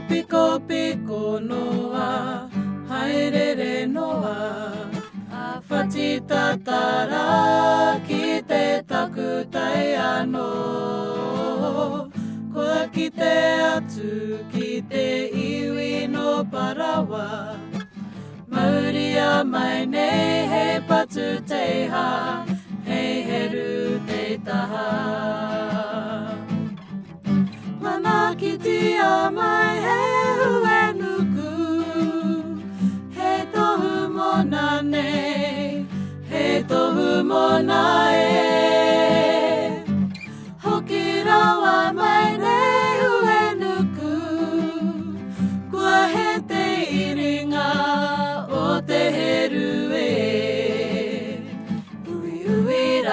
ピコピコのは入れれのはあファチタタラ来てたくたやのこわきてあつきていウのバラはマウリアマイネヘパツテハヘイヘルテタハマナキティアマイヘウエヌクヘトフモナネヘトフモナエホキラワマイネウエヌククワヘテイリンガオテヘルエウイウイラ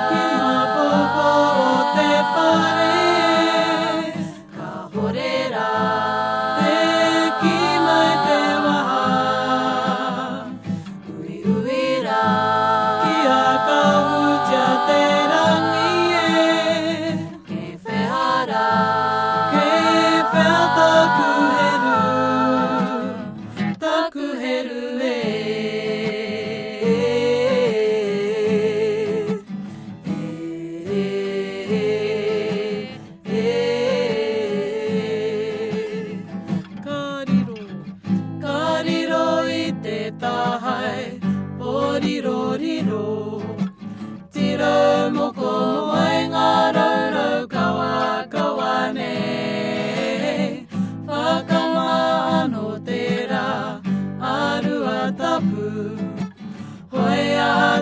キマポポオテファレ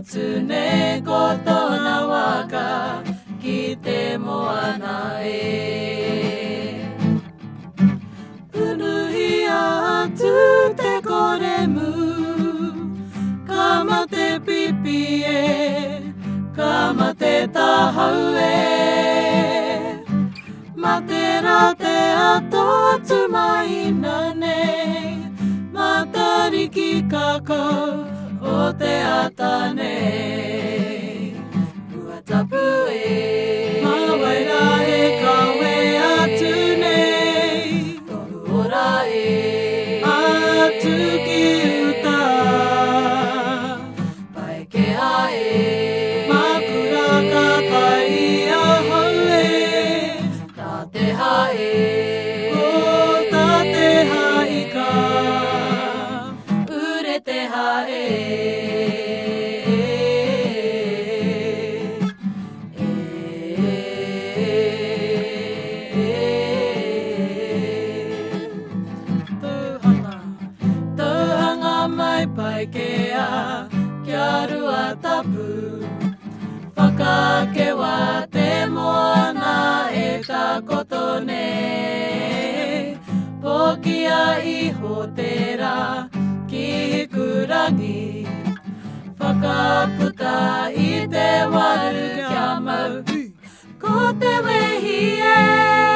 つねことなわかきてもあなえうぬひやつてこれむかまてピピエかまてたはうえまてらてあとつまいなねまたりきかこおてあたねうわたぶえまわいらえかweあつねとふおらえあつきうたばいけあえまくらかたいやはえたてはえおたてはいかうれてはえケアキャルアタプパカケワテモアナエタコトネポキアイホテラキクラギパカプタイテワルキャマウコテウェヒエ